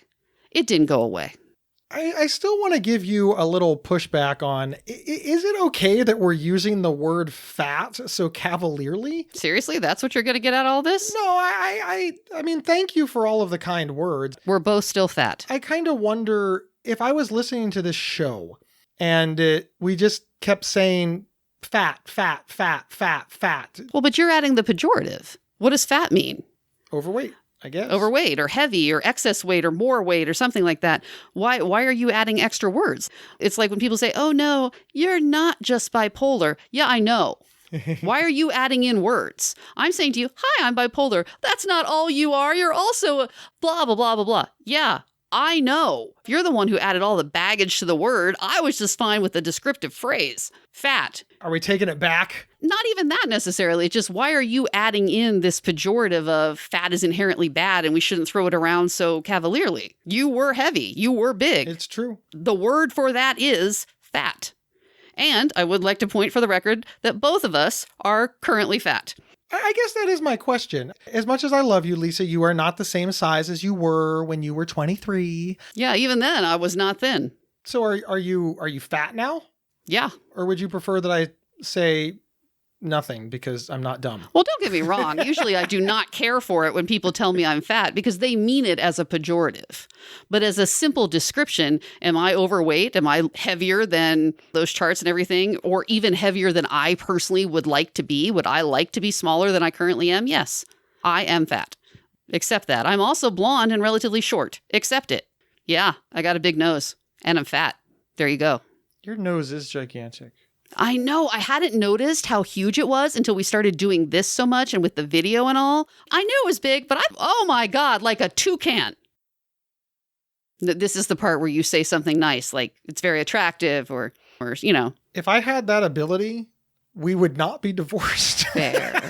It didn't go away. I still want to give you a little pushback on, is it okay that we're using the word fat so cavalierly? Seriously? That's what you're going to get out of all this? No, I mean, thank you for all of the kind words. We're both still fat. I kind of wonder if I was listening to this show and we just kept saying fat, fat, fat, fat, fat. Well, but you're adding the pejorative. What does fat mean? Overweight, I guess. Overweight or heavy or excess weight or more weight or something like that. Why are you adding extra words? It's like when people say, oh no, you're not just bipolar. Yeah, I know. Why are you adding in words? I'm saying to you, hi, I'm bipolar. That's not all you are. You're also a blah, blah, blah, blah, blah. Yeah, I know. You're the one who added all the baggage to the word. I was just fine with the descriptive phrase. Fat. Are we taking it back? Not even that necessarily. It's just, why are you adding in this pejorative of fat is inherently bad and we shouldn't throw it around so cavalierly? You were heavy. You were big. It's true. The word for that is fat. And I would like to point for the record that both of us are currently fat. I guess that is my question. As much as I love you, Lisa, you are not the same size as you were when you were 23. Yeah, even then I was not thin. So are you fat now? Yeah. Or would you prefer that I say nothing because I'm not dumb? Well, don't get me wrong. Usually I do not care for it when people tell me I'm fat because they mean it as a pejorative. But as a simple description, am I overweight? Am I heavier than those charts and everything? Or even heavier than I personally would like to be? Would I like to be smaller than I currently am? Yes, I am fat. Accept that. I'm also blonde and relatively short. Accept it. Yeah, I got a big nose and I'm fat. There you go. Your nose is gigantic. I know. I hadn't noticed how huge it was until we started doing this so much and with the video and all. I knew it was big, but oh my God, like a toucan. This is the part where you say something nice, like it's very attractive or you know. If I had that ability, we would not be divorced. Fair.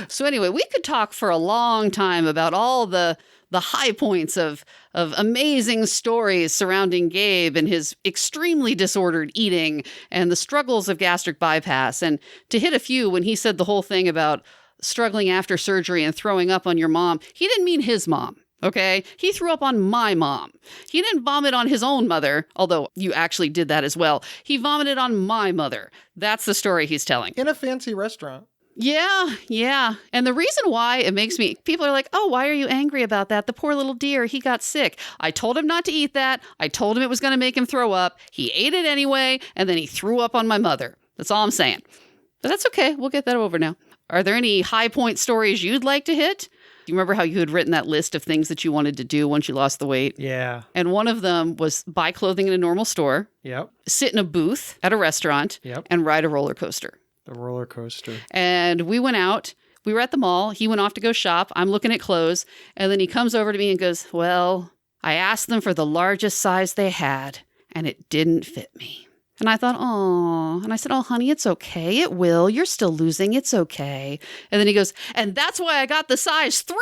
So anyway, we could talk for a long time about all the high points of amazing stories surrounding Gabe and his extremely disordered eating and the struggles of gastric bypass. And to hit a few, when he said the whole thing about struggling after surgery and throwing up on your mom, he didn't mean his mom. Okay? He threw up on my mom. He didn't vomit on his own mother, although you actually did that as well. He vomited on my mother. That's the story he's telling. In a fancy restaurant. Yeah. And the reason why it makes me, people are like, oh, why are you angry about that? The poor little dear, he got sick. I told him not to eat that. I told him it was going to make him throw up. He ate it anyway, and then he threw up on my mother. That's all I'm saying. But that's okay. We'll get that over now. Are there any high point stories you'd like to hit? Do you remember how you had written that list of things that you wanted to do once you lost the weight? Yeah. And one of them was buy clothing in a normal store. Yep. Sit in a booth at a restaurant. Yep. And ride a roller coaster. The roller coaster. And we went out. We were at the mall. He went off to go shop. I'm looking at clothes. And then he comes over to me and goes, well, I asked them for the largest size they had, and it didn't fit me. And I thought, oh, and I said, oh, honey, it's okay. It will. You're still losing. It's okay. And then he goes, and that's why I got the size 3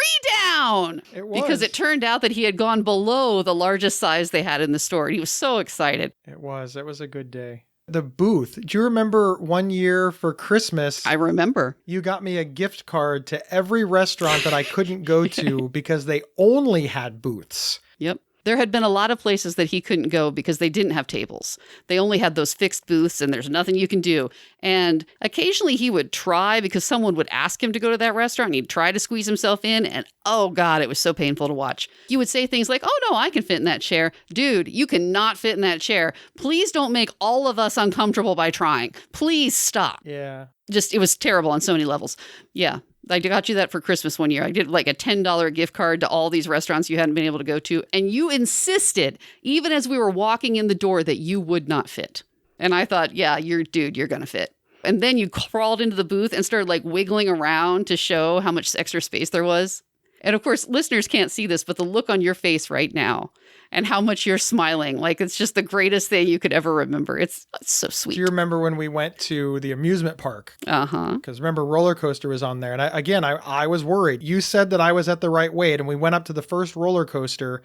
down. It was. Because it turned out that he had gone below the largest size they had in the store. And he was so excited. It was. It was a good day. The booth. Do you remember one year for Christmas? I remember. You got me a gift card to every restaurant that I couldn't go to because they only had booths. Yep. There had been a lot of places that he couldn't go because they didn't have tables. They only had those fixed booths and there's nothing you can do. And occasionally he would try because someone would ask him to go to that restaurant and he'd try to squeeze himself in. And oh God, it was so painful to watch. You would say things like, oh no, I can fit in that chair. Dude, you cannot fit in that chair. Please don't make all of us uncomfortable by trying. Please stop. Yeah. Just, it was terrible on so many levels. Yeah. I got you that for Christmas one year. I did like a $10 gift card to all these restaurants you hadn't been able to go to. And you insisted, even as we were walking in the door, that you would not fit. And I thought, yeah, you're going to fit. And then you crawled into the booth and started like wiggling around to show how much extra space there was. And of course, listeners can't see this, but the look on your face right now and how much you're smiling, like it's just the greatest thing you could ever remember. It's so sweet. Do you remember when we went to the amusement park? Uh-huh. Because remember, roller coaster was on there. And I was worried. You said that I was at the right weight. And we went up to the first roller coaster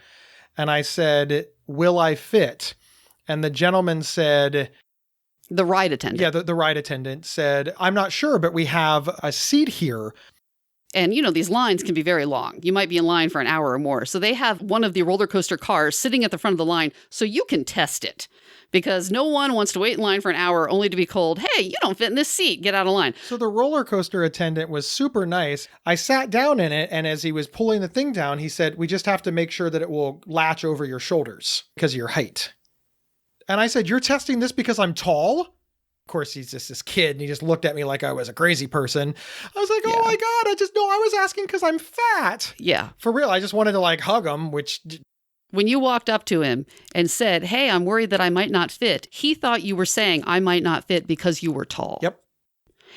and I said, will I fit? And the gentleman said... The ride attendant. Yeah, the ride attendant said, I'm not sure, but we have a seat here. And, these lines can be very long. You might be in line for an hour or more. So they have one of the roller coaster cars sitting at the front of the line so you can test it. Because no one wants to wait in line for an hour only to be told, hey, you don't fit in this seat. Get out of line. So the roller coaster attendant was super nice. I sat down in it, and as he was pulling the thing down, he said, we just have to make sure that it will latch over your shoulders because of your height. And I said, you're testing this because I'm tall? Of course, he's just this kid, and he just looked at me like I was a crazy person. I was like, oh my God, I was asking because I'm fat. Yeah. For real, I just wanted to hug him, which... When you walked up to him and said, hey, I'm worried that I might not fit, he thought you were saying I might not fit because you were tall. Yep.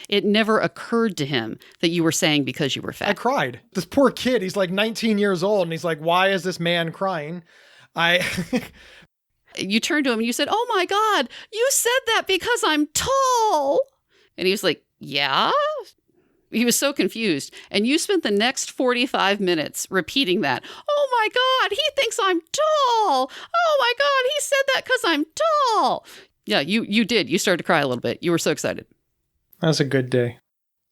It never occurred to him that you were saying because you were fat. I cried. This poor kid, he's 19 years old, and he's like, why is this man crying? You turned to him and you said, oh my God, you said that because I'm tall. And he was like, yeah? He was so confused. And you spent the next 45 minutes repeating that. Oh my God, he thinks I'm tall. Oh my God, he said that because I'm tall. Yeah, you did. You started to cry a little bit. You were so excited. That was a good day.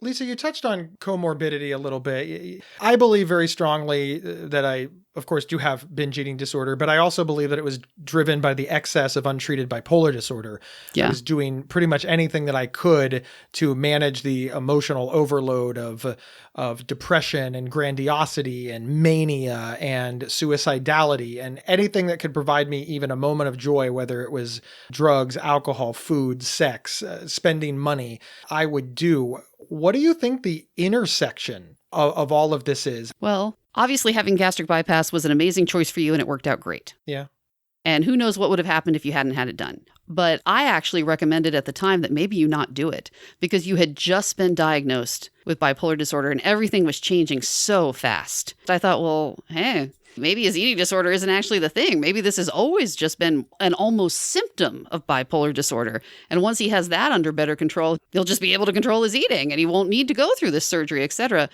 Lisa, you touched on comorbidity a little bit. I believe very strongly that I, of course, do have binge eating disorder, but I also believe that it was driven by the excess of untreated bipolar disorder. Yeah. I was doing pretty much anything that I could to manage the emotional overload of depression and grandiosity and mania and suicidality and anything that could provide me even a moment of joy, whether it was drugs, alcohol, food, sex, spending money, I would do. What do you think the intersection of all of this is? Well, obviously having gastric bypass was an amazing choice for you and it worked out great. Yeah. And who knows what would have happened if you hadn't had it done. But I actually recommended at the time that maybe you not do it because you had just been diagnosed with bipolar disorder and everything was changing so fast. I thought, well, hey, maybe his eating disorder isn't actually the thing. Maybe this has always just been an almost symptom of bipolar disorder. And once he has that under better control, he'll just be able to control his eating and he won't need to go through this surgery, etc.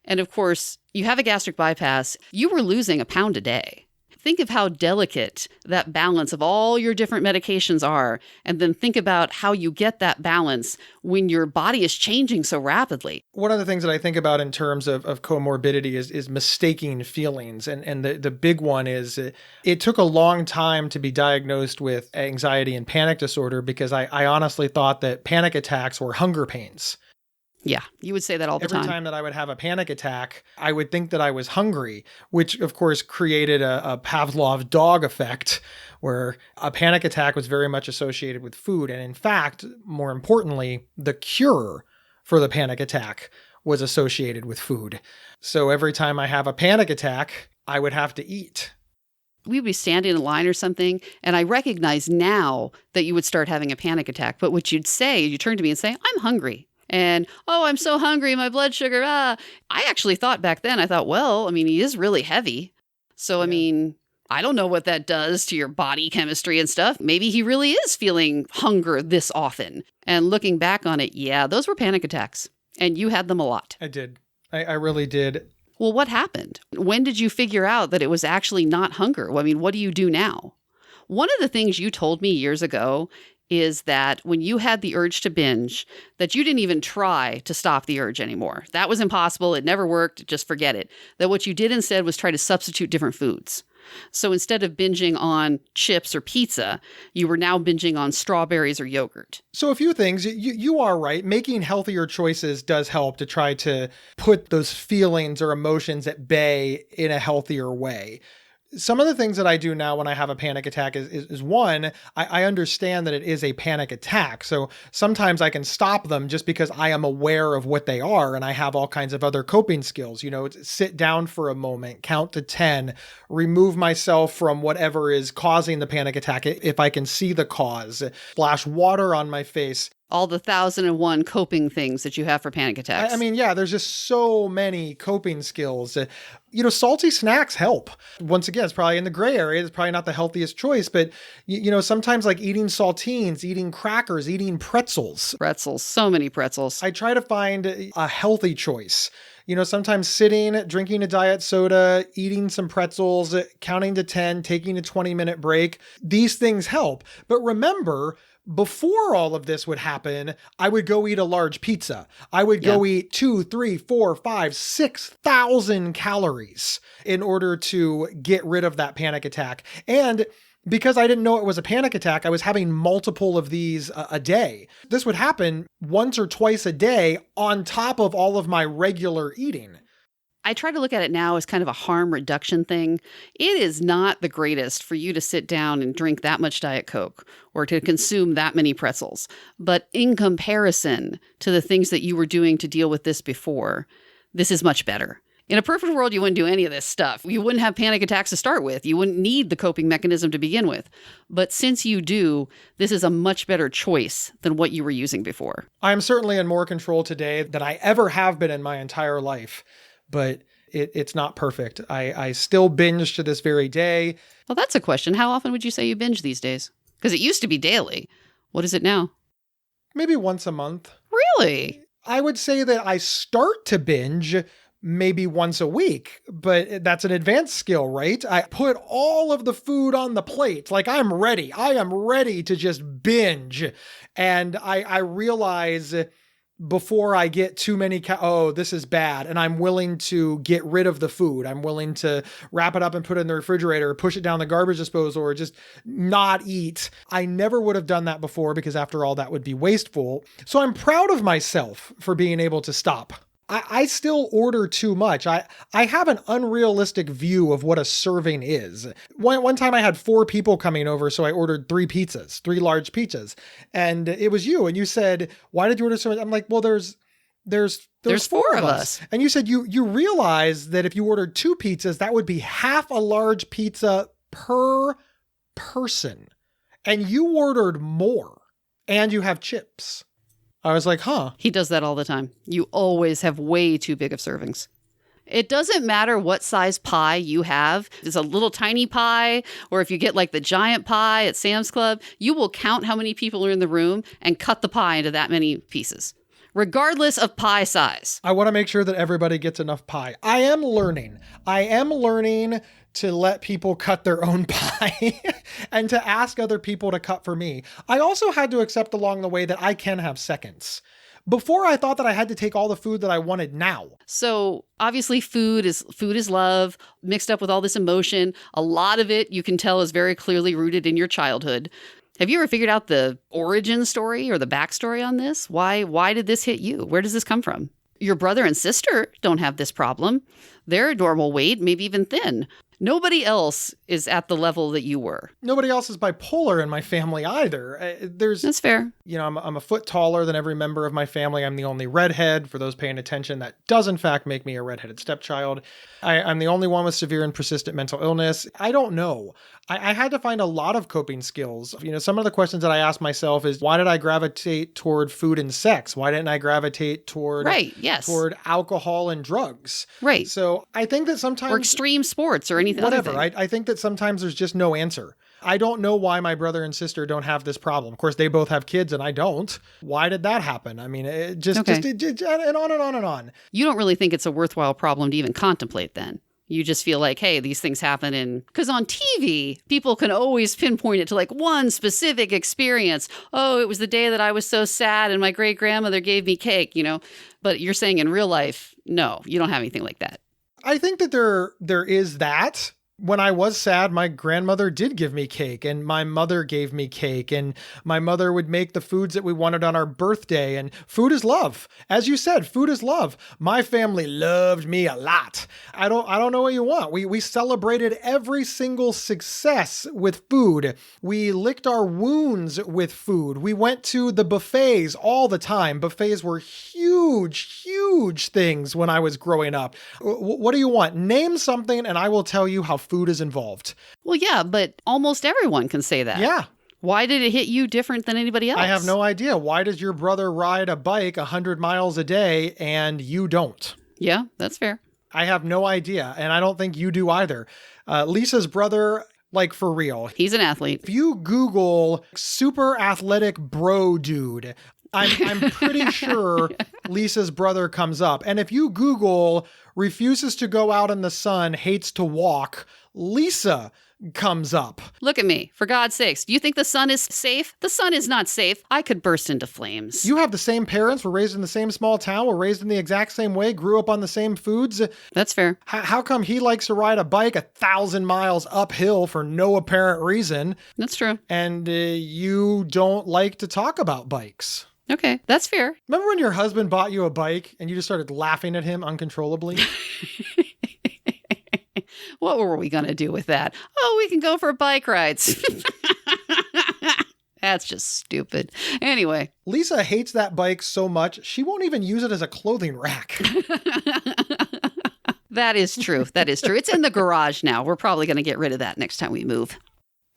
And of course, you have a gastric bypass. You were losing a pound a day. Think of how delicate that balance of all your different medications are, and then think about how you get that balance when your body is changing so rapidly. One of the things that I think about in terms of comorbidity is mistaking feelings. And the big one is it took a long time to be diagnosed with anxiety and panic disorder because I honestly thought that panic attacks were hunger pains. Yeah, you would say that all the time. Every time that I would have a panic attack, I would think that I was hungry, which of course created a Pavlov dog effect where a panic attack was very much associated with food. And in fact, more importantly, the cure for the panic attack was associated with food. So every time I have a panic attack, I would have to eat. We'd be standing in line or something, and I recognize now that you would start having a panic attack. But what you'd say, you turn to me and say, I'm hungry. And, oh, I'm so hungry, my blood sugar, I actually thought back then, well, he is really heavy. So, I don't know what that does to your body chemistry and stuff. Maybe he really is feeling hunger this often. And looking back on it, yeah, those were panic attacks. And you had them a lot. I did. I really did. Well, what happened? When did you figure out that it was actually not hunger? What do you do now? One of the things you told me years ago is that when you had the urge to binge, that you didn't even try to stop the urge anymore. That was impossible. It never worked. Just forget it. That what you did instead was try to substitute different foods. So instead of binging on chips or pizza, you were now binging on strawberries or yogurt. So a few things. You are right. Making healthier choices does help to try to put those feelings or emotions at bay in a healthier way. Some of the things that I do now when I have a panic attack is one, I understand that it is a panic attack. So sometimes I can stop them just because I am aware of what they are and I have all kinds of other coping skills. Sit down for a moment, count to 10, remove myself from whatever is causing the panic attack if I can see the cause, splash water on my face. All the 1,001 coping things that you have for panic attacks. There's just so many coping skills. Salty snacks help. Once again, it's probably in the gray area. It's probably not the healthiest choice, but sometimes like eating saltines, eating crackers, eating pretzels. Pretzels, so many pretzels. I try to find a healthy choice. Sometimes sitting, drinking a diet soda, eating some pretzels, counting to 10, taking a 20-minute break. These things help. But remember, before all of this would happen, I would go eat a large pizza. I would go eat 2, 3, 4, 5, 6,000 calories in order to get rid of that panic attack. And because I didn't know it was a panic attack, I was having multiple of these a day. This would happen once or twice a day on top of all of my regular eating. I try to look at it now as kind of a harm reduction thing. It is not the greatest for you to sit down and drink that much Diet Coke or to consume that many pretzels. But in comparison to the things that you were doing to deal with this before, this is much better. In a perfect world, you wouldn't do any of this stuff. You wouldn't have panic attacks to start with. You wouldn't need the coping mechanism to begin with. But since you do, this is a much better choice than what you were using before. I am certainly in more control today than I ever have been in my entire life. But it's not perfect. I still binge to this very day. Well, that's a question. How often would you say you binge these days? Because it used to be daily. What is it now? Maybe once a month. Really? I would say that I start to binge maybe once a week, but that's an advanced skill, right? I put all of the food on the plate. Like I'm ready. I am ready to just binge. And I realize before I get too many, this is bad. And I'm willing to get rid of the food. I'm willing to wrap it up and put it in the refrigerator, push it down the garbage disposal, or just not eat. I never would have done that before because after all, that would be wasteful. So I'm proud of myself for being able to stop. I still order too much. I have an unrealistic view of what a serving is. One time I had 4 people coming over, so I ordered 3 large pizzas. And it was you. And you said, why did you order so much? I'm like, well, there's 4 of us. And you said you realize that if you ordered 2 pizzas, that would be half a large pizza per person. And you ordered more. And you have chips. I was like, huh. He does that all the time. You always have way too big of servings. It doesn't matter what size pie you have. If it's a little tiny pie, or if you get like the giant pie at Sam's Club, you will count how many people are in the room and cut the pie into that many pieces, regardless of pie size. I want to make sure that everybody gets enough pie. I am learning to let people cut their own pie and to ask other people to cut for me. I also had to accept along the way that I can have seconds. Before, I thought that I had to take all the food that I wanted now. So obviously food is love mixed up with all this emotion. A lot of it you can tell is very clearly rooted in your childhood. Have you ever figured out the origin story or the backstory on this? Why did this hit you? Where does this come from? Your brother and sister don't have this problem. They're normal weight, maybe even thin. Nobody else is at the level that you were. Nobody else is bipolar in my family either. That's fair. You know, I'm a foot taller than every member of my family. I'm the only redhead. For those paying attention, that does in fact make me a redheaded stepchild. I'm the only one with severe and persistent mental illness. I don't know. I had to find a lot of coping skills. You know, some of the questions that I asked myself is, why did I gravitate toward food and sex? Why didn't I gravitate toward alcohol and drugs? Right. So I think that sometimes... Or extreme sports or anything. Whatever. I think that sometimes there's just no answer. I don't know why my brother and sister don't have this problem. Of course, they both have kids and I don't. Why did that happen? I mean, and on and on and on. You don't really think it's a worthwhile problem to even contemplate then? You just feel like, hey, these things happen. Because on TV, people can always pinpoint it to like one specific experience. Oh, it was the day that I was so sad and my great grandmother gave me cake, you know. But you're saying in real life, no, you don't have anything like that. I think that there is that. When I was sad, my grandmother did give me cake and my mother gave me cake and my mother would make the foods that we wanted on our birthday, and food is love. As you said, food is love. My family loved me a lot. I don't know what you want. We celebrated every single success with food. We licked our wounds with food. We went to the buffets all the time. Buffets were huge, huge things when I was growing up. What do you want? Name something and I will tell you how food is involved. Well, yeah, but almost everyone can say that. Yeah. Why did it hit you different than anybody else? I have no idea. Why does your brother ride a bike 100 miles a day and you don't? Yeah, that's fair. I have no idea. And I don't think you do either. Lisa's brother, like for real. He's an athlete. If you Google super athletic bro dude, I'm pretty sure Lisa's brother comes up. And if you Google refuses to go out in the sun, hates to walk, Lisa comes up. Look at me. For God's sakes. Do you think the sun is safe? The sun is not safe. I could burst into flames. You have the same parents, were raised in the same small town, were raised in the exact same way, grew up on the same foods. That's fair. How come he likes to ride a bike 1,000 miles uphill for no apparent reason? That's true. And you don't like to talk about bikes. Okay, that's fair. Remember when your husband bought you a bike and you just started laughing at him uncontrollably? What were we going to do with that? Oh, we can go for bike rides. That's just stupid. Anyway. Lisa hates that bike so much, she won't even use it as a clothing rack. That is true. That is true. It's in the garage now. We're probably going to get rid of that next time we move.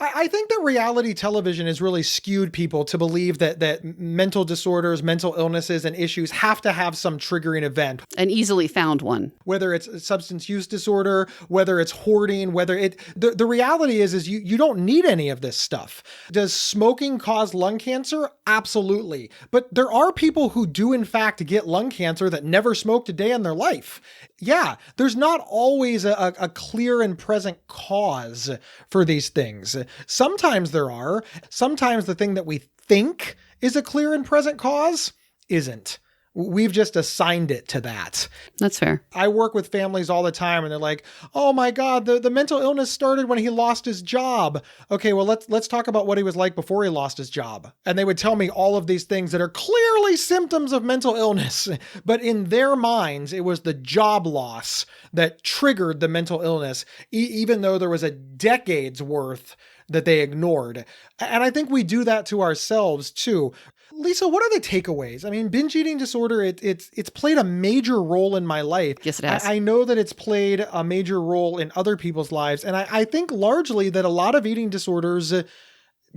I think that reality television has really skewed people to believe that mental disorders, mental illnesses, and issues have to have some triggering event. An easily found one. Whether it's a substance use disorder, whether it's hoarding, the reality is you don't need any of this stuff. Does smoking cause lung cancer? Absolutely. But there are people who do in fact get lung cancer that never smoked a day in their life. Yeah, there's not always a clear and present cause for these things. Sometimes there are. Sometimes the thing that we think is a clear and present cause isn't. We've just assigned it to that. That's fair. I work with families all the time and they're like, oh my God, the mental illness started when he lost his job. Okay, well, let's talk about what he was like before he lost his job. And they would tell me all of these things that are clearly symptoms of mental illness. But in their minds, it was the job loss that triggered the mental illness, even though there was a decade's worth that they ignored. And I think we do that to ourselves too. Lisa, what are the takeaways? I mean, binge eating disorder, it's played a major role in my life. Yes, it has. I know that it's played a major role in other people's lives. And I think largely that a lot of eating disorders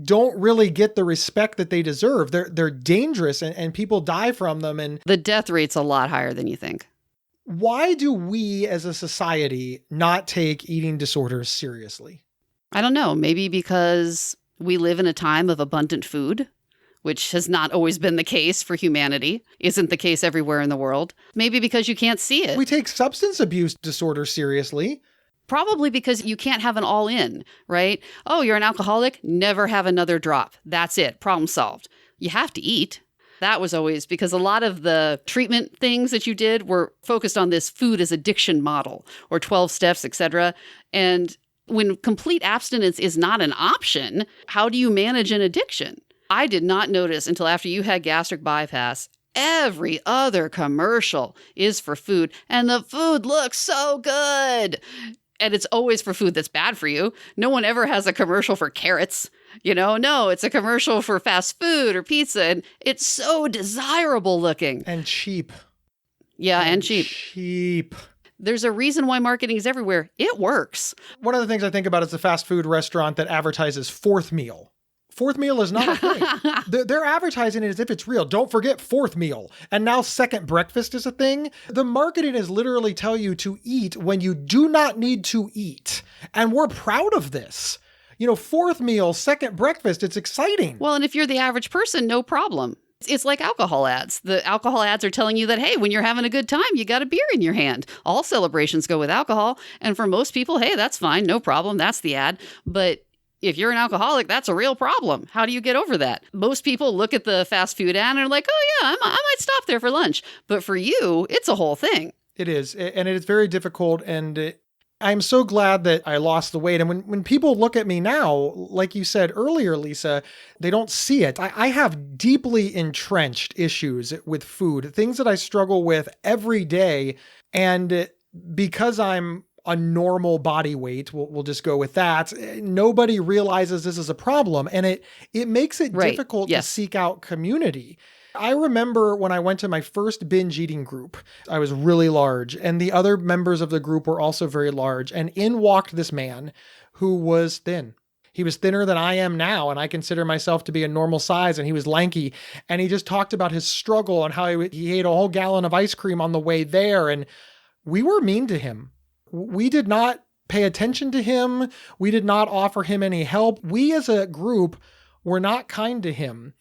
don't really get the respect that they deserve. They're dangerous and people die from them. And the death rate's a lot higher than you think. Why do we as a society not take eating disorders seriously? I don't know. Maybe because we live in a time of abundant food, which has not always been the case for humanity, isn't the case everywhere in the world. Maybe because you can't see it. We take substance abuse disorder seriously. Probably because you can't have an all-in, right? Oh, you're an alcoholic? Never have another drop. That's it. Problem solved. You have to eat. That was always because a lot of the treatment things that you did were focused on this food as addiction model or 12 steps, etc. And when complete abstinence is not an option, how do you manage an addiction? I did not notice until after you had gastric bypass, every other commercial is for food, and the food looks so good. And it's always for food that's bad for you. No one ever has a commercial for carrots. No, it's a commercial for fast food or pizza, and it's so desirable looking. And cheap. Yeah, and cheap. Cheap. There's a reason why marketing is everywhere. It works. One of the things I think about is the fast food restaurant that advertises fourth meal. Fourth meal is not a thing. They're advertising it as if it's real. Don't forget fourth meal. And now second breakfast is a thing. The marketing is literally tell you to eat when you do not need to eat. And we're proud of this. Fourth meal, second breakfast, it's exciting. Well, and if you're the average person, no problem. It's like alcohol ads. The alcohol ads are telling you that, hey, when you're having a good time, you got a beer in your hand. All celebrations go with alcohol. And for most people, hey, that's fine. No problem. That's the ad. But if you're an alcoholic, that's a real problem. How do you get over that? Most people look at the fast food ad and are like, oh, yeah, I might stop there for lunch. But for you, it's a whole thing. It is. And it's very difficult. And I'm so glad that I lost the weight. And when people look at me now, like you said earlier, Lisa, they don't see it. I have deeply entrenched issues with food, things that I struggle with every day. And because I'm a normal body weight, we'll just go with that, nobody realizes this is a problem. And it makes it difficult to seek out community. I remember when I went to my first binge eating group, I was really large and the other members of the group were also very large. And in walked this man who was thin. He was thinner than I am now. And I consider myself to be a normal size. And he was lanky. And he just talked about his struggle and how he ate a whole gallon of ice cream on the way there. And we were mean to him. We did not pay attention to him. We did not offer him any help. We as a group were not kind to him.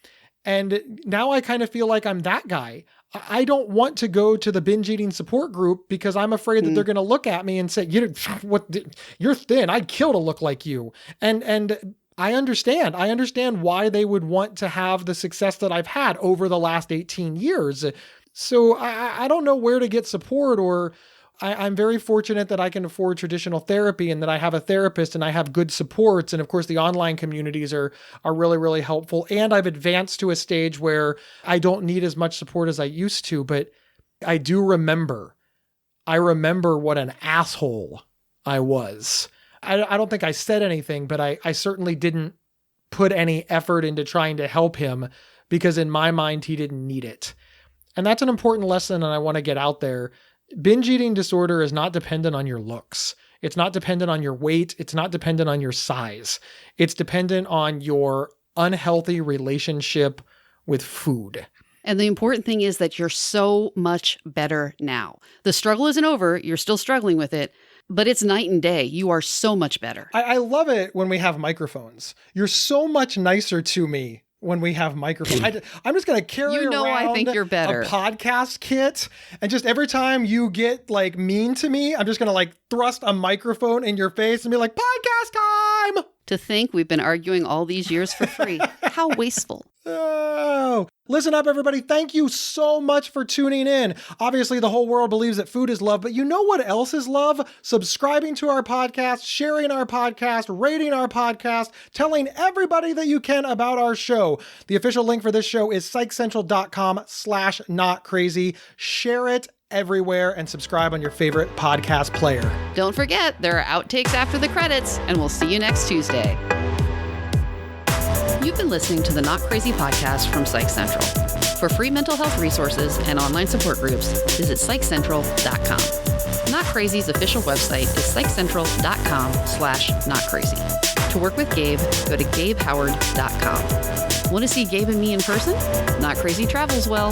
And now I kind of feel like I'm that guy. I don't want to go to the binge eating support group because I'm afraid that they're going to look at me and say, you're thin. I'd kill to look like you. And I understand why they would want to have the success that I've had over the last 18 years. So I don't know where to get support, or I'm very fortunate that I can afford traditional therapy and that I have a therapist and I have good supports. And of course, the online communities are really, really helpful. And I've advanced to a stage where I don't need as much support as I used to, but I do remember what an asshole I was. I don't think I said anything, but I certainly didn't put any effort into trying to help him because in my mind, he didn't need it. And that's an important lesson, and I want to get out there. Binge eating disorder is not dependent on your looks. It's not dependent on your weight. It's not dependent on your size. It's dependent on your unhealthy relationship with food. And the important thing is that you're so much better now. The struggle isn't over. You're still struggling with it, but it's night and day. You are so much better. I love it when we have microphones. You're so much nicer to me when we have microphones. I'm just going to carry around I think you're better. A podcast kit. And just every time you get like mean to me, I'm just going to like thrust a microphone in your face and be like, podcast time. To think we've been arguing all these years for free. How wasteful. Oh, listen up, everybody. Thank you so much for tuning in. Obviously, the whole world believes that food is love, but you know what else is love? Subscribing to our podcast, sharing our podcast, rating our podcast, telling everybody that you can about our show. The official link for this show is psychcentral.com/notcrazy. Share it everywhere and subscribe on your favorite podcast player. Don't forget, there are outtakes after the credits, and we'll see you next Tuesday. You've been listening to the Not Crazy podcast from Psych Central. For free mental health resources and online support groups, visit psychcentral.com. Not Crazy's official website is psychcentral.com/notcrazy. To work with Gabe, go to gabehoward.com. Want to see Gabe and me in person? Not Crazy travels well.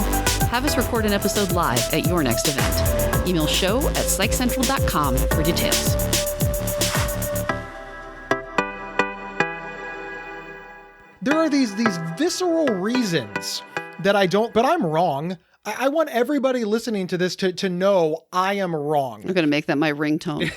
Have us record an episode live at your next event. Email show@psychcentral.com for details. There are these visceral reasons that I don't, but I'm wrong. I want everybody listening to this to know I am wrong. I'm going to make that my ringtone.